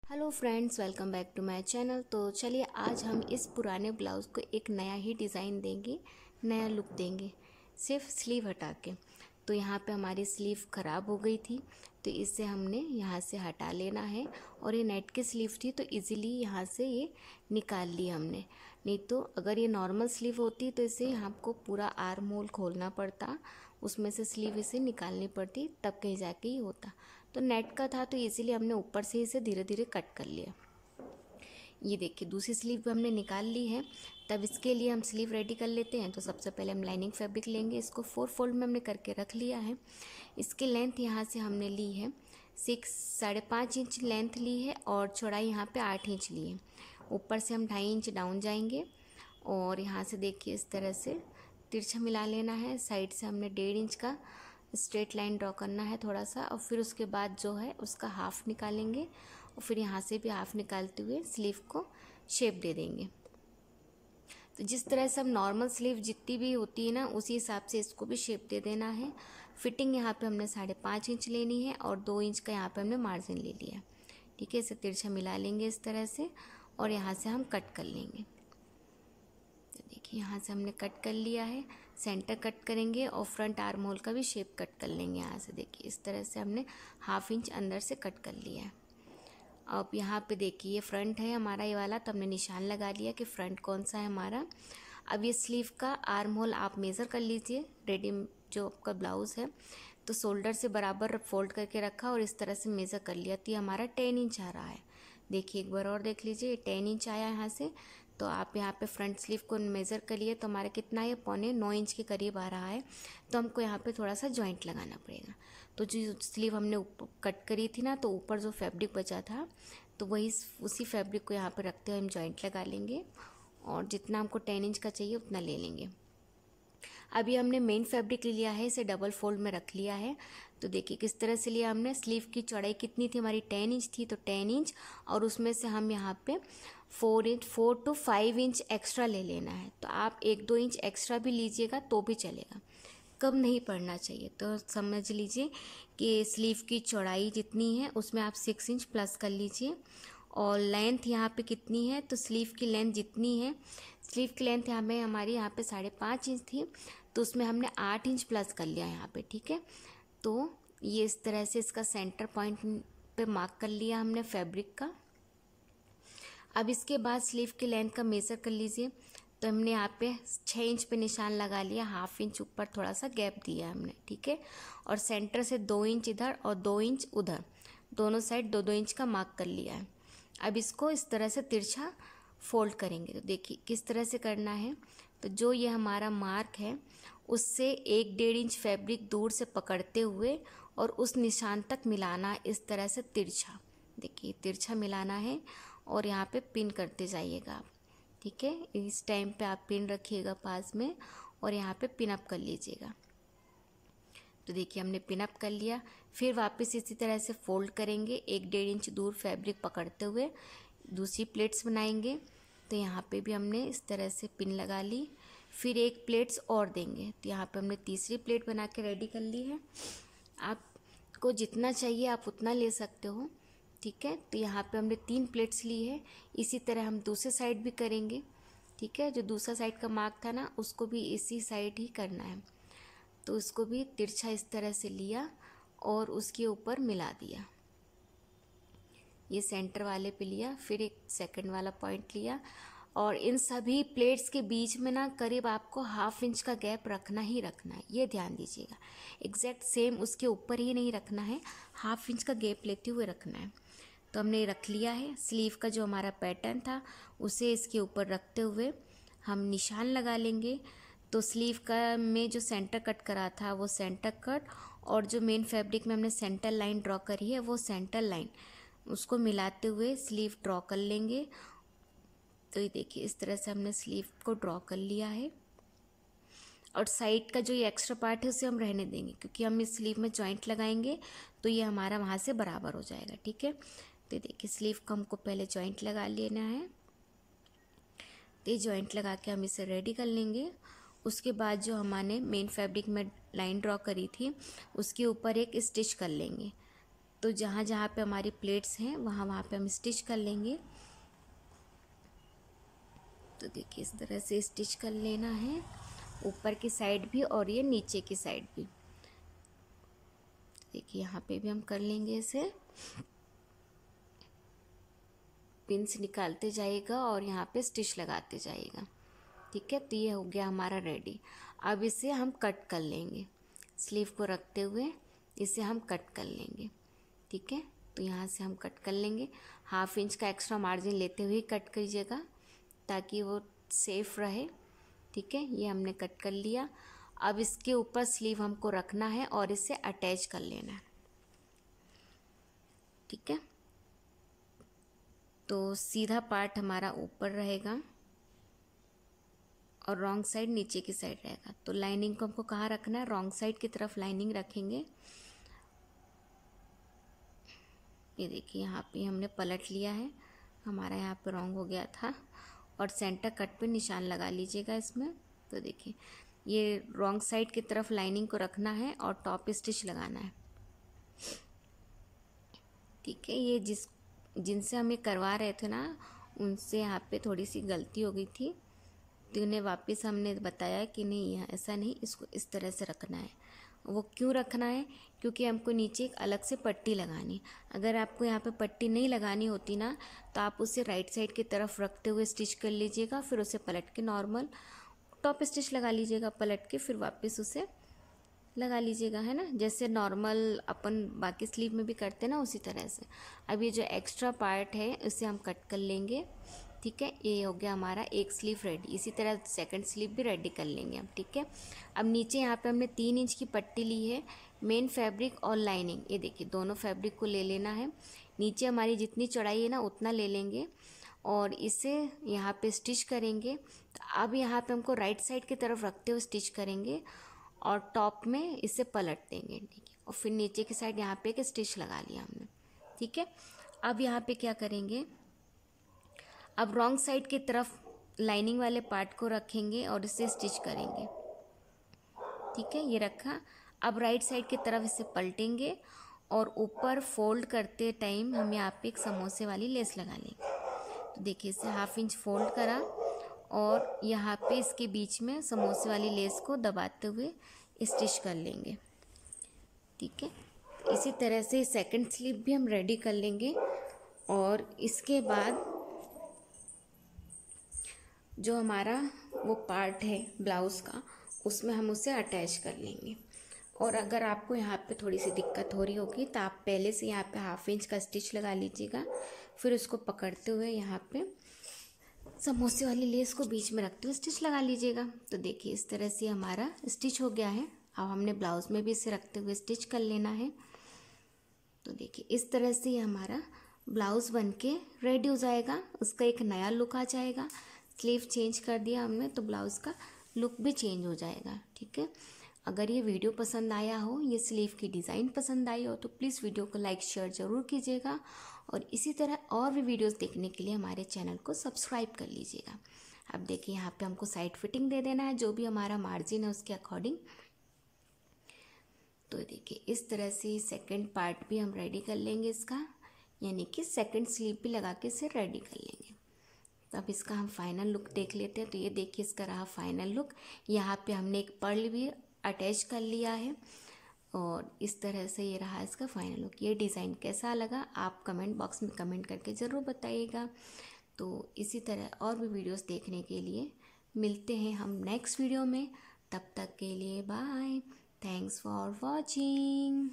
Hello friends, welcome back to my channel. तो चलिए आज हम इस पुराने ब्लाउज़ को एक नया ही डिज़ाइन देंगे, नया लुक देंगे, सिर्फ स्लीव हटा के। तो यहाँ पे हमारी स्लीव ख़राब हो गई थी, तो इसे हमने यहाँ से हटा लेना है। और ये नेट की स्लीव थी तो इजीली यहाँ से ये निकाल ली हमने। नहीं तो अगर ये नॉर्मल स्लीव होती तो इसे हमको पूरा आर्म होल खोलना पड़ता, उसमें से स्लीव इसे निकालनी पड़ती, तब कहीं जाके ये होता। तो नेट का था तो इजीली हमने ऊपर से इसे धीरे धीरे कट कर लिया। ये देखिए दूसरी स्लीव भी हमने निकाल ली है। तब इसके लिए हम स्लीव रेडी कर लेते हैं। तो सबसे पहले हम लाइनिंग फैब्रिक लेंगे, इसको 4 फोल्ड में हमने करके रख लिया है। इसकी लेंथ यहाँ से हमने ली है 5.5 इंच लेंथ ली है और चौड़ाई यहाँ पे 8 इंच ली है। ऊपर से हम 2.5 इंच डाउन जाएंगे और यहाँ से देखिए इस तरह से तिरछा मिला लेना है। साइड से हमने 1.5 इंच का स्ट्रेट लाइन ड्रॉ करना है थोड़ा सा, और फिर उसके बाद जो है उसका हाफ निकालेंगे और फिर यहाँ से भी हाफ निकालते हुए स्लीव को शेप दे देंगे। तो जिस तरह से हम नॉर्मल स्लीव जितनी भी होती है ना, उसी हिसाब से इसको भी शेप दे देना है। फिटिंग यहाँ पे हमने 5.5 इंच लेनी है और 2 इंच का यहाँ पे हमने मार्जिन ले लिया। ठीक है, इसे तिरछा मिला लेंगे इस तरह से और यहाँ से हम कट कर लेंगे। तो देखिए यहाँ से हमने कट कर लिया है, सेंटर कट करेंगे और फ्रंट आर्म होल का भी शेप कट कर लेंगे। यहाँ से देखिए इस तरह से हमने 1/2 इंच अंदर से कट कर लिया है। अब यहाँ पे देखिए ये फ्रंट है हमारा ये वाला, तो हमने निशान लगा लिया कि फ्रंट कौन सा है हमारा। अब ये स्लीव का आर्म होल आप मेज़र कर लीजिए। रेडी जो आपका ब्लाउज़ है तो शोल्डर से बराबर फोल्ड करके रखा और इस तरह से मेज़र कर लिया, तो ये हमारा 10 इंच आ रहा है। देखिए एक बार और देख लीजिए, 10 इंच आया यहाँ से। तो आप यहाँ पे फ्रंट स्लीव को मेज़र करिए तो हमारा कितना है, 9.25 इंच के करीब आ रहा है। तो हमको यहाँ पे थोड़ा सा जॉइंट लगाना पड़ेगा। तो जो स्लीव हमने कट करी थी ना, तो ऊपर जो फैब्रिक बचा था तो वही उसी फैब्रिक को यहाँ पे रखते हुए हम जॉइंट लगा लेंगे और जितना हमको 10 इंच का चाहिए उतना ले लेंगे। अभी हमने मेन फैब्रिक ले लिया है, इसे डबल फोल्ड में रख लिया है। तो देखिए किस तरह से लिया हमने। स्लीव की चौड़ाई कितनी थी हमारी, 10 इंच थी, तो 10 इंच और उसमें से हम यहाँ पे 4 to 5 इंच एक्स्ट्रा ले लेना है। तो आप 1-2 इंच एक्स्ट्रा भी लीजिएगा तो भी चलेगा, कम नहीं पड़ना चाहिए। तो समझ लीजिए कि स्लीव की चौड़ाई जितनी है उसमें आप 6 इंच प्लस कर लीजिए। और लेंथ यहाँ पे कितनी है, तो स्लीव की लेंथ जितनी है, स्लीव की लेंथ हमें हमारी यहाँ पे 5.5 इंच थी, तो उसमें हमने 8 इंच प्लस कर लिया यहाँ पे। ठीक है, तो ये इस तरह से इसका सेंटर पॉइंट पे मार्क कर लिया हमने फैब्रिक का। अब इसके बाद स्लीव की लेंथ का मेज़र कर लीजिए। तो हमने यहाँ पे 6 इंच पे निशान लगा लिया, 1/2 इंच ऊपर थोड़ा सा गैप दिया हमने। ठीक है, और सेंटर से 2 इंच इधर और 2 इंच उधर, दोनों साइड 2-2 इंच का मार्क कर लिया है। अब इसको इस तरह से तिरछा फोल्ड करेंगे। तो देखिए किस तरह से करना है। तो जो ये हमारा मार्क है उससे 1-1.5 इंच फैब्रिक दूर से पकड़ते हुए और उस निशान तक मिलाना इस तरह से तिरछा। देखिए तिरछा मिलाना है और यहाँ पे पिन करते जाइएगा आप। ठीक है, इस टाइम पे आप पिन रखिएगा पास में और यहाँ पे पिन अप कर लीजिएगा। तो देखिए हमने पिन अप कर लिया। फिर वापस इसी तरह से फोल्ड करेंगे, 1-1.5 इंच दूर फैब्रिक पकड़ते हुए दूसरी प्लेट्स बनाएंगे। तो यहाँ पे भी हमने इस तरह से पिन लगा ली। फिर एक प्लेट्स और देंगे, तो यहाँ पे हमने तीसरी प्लेट बना के रेडी कर ली है। आपको जितना चाहिए आप उतना ले सकते हो। ठीक है, तो यहाँ पे हमने 3 प्लेट्स ली है। इसी तरह हम दूसरे साइड भी करेंगे। ठीक है, जो दूसरा साइड का मार्क था ना उसको भी इसी साइड ही करना है। तो उसको भी तिरछा इस तरह से लिया और उसके ऊपर मिला दिया। ये सेंटर वाले पे लिया, फिर एक सेकंड वाला पॉइंट लिया और इन सभी प्लेट्स के बीच में ना करीब आपको 1/2 इंच का गैप रखना ही रखना है, ये ध्यान दीजिएगा। एग्जैक्ट सेम उसके ऊपर ही नहीं रखना है, 1/2 इंच का गैप लेते हुए रखना है। तो हमने रख लिया है। स्लीव का जो हमारा पैटर्न था उसे इसके ऊपर रखते हुए हम निशान लगा लेंगे। तो स्लीव का में जो सेंटर कट करा था वो सेंटर कट और जो मेन फैब्रिक में हमने सेंटर लाइन ड्रॉ करी है वो सेंटर लाइन, उसको मिलाते हुए स्लीव ड्रॉ कर लेंगे। तो ये देखिए इस तरह से हमने स्लीव को ड्रॉ कर लिया है और साइड का जो ये एक्स्ट्रा पार्ट है उसे हम रहने देंगे, क्योंकि हम इस स्लीव में जॉइंट लगाएंगे तो ये हमारा वहाँ से बराबर हो जाएगा। ठीक है, तो देखिए स्लीव को हमको पहले जॉइंट लगा लेना है। तो ये जॉइंट लगा के हम इसे रेडी कर लेंगे। उसके बाद जो हमने मेन फैब्रिक में लाइन ड्रॉ करी थी उसके ऊपर एक स्टिच कर लेंगे। तो जहाँ जहाँ पे हमारी प्लेट्स हैं वहाँ वहाँ पे हम स्टिच कर लेंगे। तो देखिए इस तरह से स्टिच कर लेना है, ऊपर की साइड भी और ये नीचे की साइड भी। देखिए यहाँ पे भी हम कर लेंगे इसे। पिंस निकालते जाइएगा और यहाँ पे स्टिच लगाते जाइएगा। ठीक है, तो ये हो गया हमारा रेडी। अब इसे हम कट कर लेंगे, स्लीव को रखते हुए इसे हम कट कर लेंगे। ठीक है, तो यहाँ से हम कट कर लेंगे। 1/2 इंच का एक्स्ट्रा मार्जिन लेते हुए कट कीजिएगा ताकि वो सेफ रहे। ठीक है, ये हमने कट कर लिया। अब इसके ऊपर स्लीव हमको रखना है और इसे अटैच कर लेना है। ठीक है, तो सीधा पार्ट हमारा ऊपर रहेगा और रॉन्ग साइड नीचे की साइड रहेगा। तो लाइनिंग को हमको कहाँ रखना है, रॉन्ग साइड की तरफ लाइनिंग रखेंगे। ये देखिए यहाँ पे हमने पलट लिया है, हमारा यहाँ पे रॉन्ग हो गया था। और सेंटर कट पे निशान लगा लीजिएगा इसमें। तो देखिए ये रॉन्ग साइड की तरफ लाइनिंग को रखना है और टॉप स्टिच लगाना है। ठीक है, ये जिनसे हम ये करवा रहे थे ना, उनसे यहाँ पे थोड़ी सी गलती हो गई थी, तो उन्हें वापस हमने बताया कि नहीं यहाँ ऐसा नहीं, इसको इस तरह से रखना है। वो क्यों रखना है, क्योंकि हमको नीचे एक अलग से पट्टी लगानी। अगर आपको यहाँ पे पट्टी नहीं लगानी होती ना, तो आप उसे राइट साइड की तरफ रखते हुए स्टिच कर लीजिएगा, फिर उसे पलट के नॉर्मल टॉप स्टिच लगा लीजिएगा, पलट के फिर वापस उसे लगा लीजिएगा, है ना, जैसे नॉर्मल अपन बाकी स्लीव में भी करते हैं ना, उसी तरह से। अब ये जो एक्स्ट्रा पार्ट है उसे हम कट कर लेंगे। ठीक है, ये हो गया हमारा एक स्लीव रेडी। इसी तरह सेकंड स्लीव भी रेडी कर लेंगे हम। ठीक है, अब नीचे यहाँ पे हमने 3 इंच की पट्टी ली है, मेन फैब्रिक और लाइनिंग। ये देखिए दोनों फैब्रिक को ले लेना है। नीचे हमारी जितनी चौड़ाई है ना उतना ले लेंगे और इसे यहाँ पे स्टिच करेंगे। तो अब यहाँ पे हमको राइट साइड की तरफ रखते हुए स्टिच करेंगे और टॉप में इसे पलट देंगे। ठीक है, और फिर नीचे की साइड यहाँ पे एक स्टिच लगा लिया हमने। ठीक है, अब यहाँ पे क्या करेंगे, अब रॉन्ग साइड की तरफ लाइनिंग वाले पार्ट को रखेंगे और इसे स्टिच करेंगे। ठीक है, ये रखा। अब राइट साइड की तरफ इसे पलटेंगे और ऊपर फोल्ड करते टाइम हम यहाँ पे एक समोसे वाली लेस लगा लेंगे। तो देखिए इसे 1/2 इंच फोल्ड करा और यहाँ पे इसके बीच में समोसे वाली लेस को दबाते हुए स्टिच कर लेंगे। ठीक है, इसी तरह से सेकंड स्लीव भी हम रेडी कर लेंगे और इसके बाद जो हमारा वो पार्ट है ब्लाउज़ का, उसमें हम उसे अटैच कर लेंगे। और अगर आपको यहाँ पे थोड़ी सी दिक्कत हो रही होगी तो आप पहले से यहाँ पे 1/2 इंच का स्टिच लगा लीजिएगा, फिर उसको पकड़ते हुए यहाँ पे समोसे वाली लेस को बीच में रखते हुए स्टिच लगा लीजिएगा। तो देखिए इस तरह से हमारा स्टिच हो गया है। अब हमने ब्लाउज़ में भी इसे रखते हुए स्टिच कर लेना है। तो देखिए इस तरह से ये हमारा ब्लाउज़ बन के रेडी हो जाएगा, उसका एक नया लुक आ जाएगा। स्लीव चेंज कर दिया हमने तो ब्लाउज़ का लुक भी चेंज हो जाएगा। ठीक है, अगर ये वीडियो पसंद आया हो, ये स्लीव की डिज़ाइन पसंद आई हो, तो प्लीज़ वीडियो को लाइक शेयर ज़रूर कीजिएगा और इसी तरह और भी वीडियोस देखने के लिए हमारे चैनल को सब्सक्राइब कर लीजिएगा। अब देखिए यहाँ पे हमको साइड फिटिंग दे देना है, जो भी हमारा मार्जिन है उसके अकॉर्डिंग। तो देखिए इस तरह से सेकंड पार्ट भी हम रेडी कर लेंगे इसका, यानी कि सेकंड स्लीव भी लगा के इसे रेडी कर लेंगे। तो अब इसका हम फाइनल लुक देख लेते हैं। तो ये देखिए इसका रहा फाइनल लुक। यहाँ पे हमने एक पर्ल भी अटैच कर लिया है और इस तरह से ये रहा इसका फाइनल लुक। ये डिज़ाइन कैसा लगा आप कमेंट बॉक्स में कमेंट करके ज़रूर बताइएगा। तो इसी तरह और भी वीडियोस देखने के लिए मिलते हैं हम नेक्स्ट वीडियो में। तब तक के लिए बाय, थैंक्स फॉर वॉचिंग।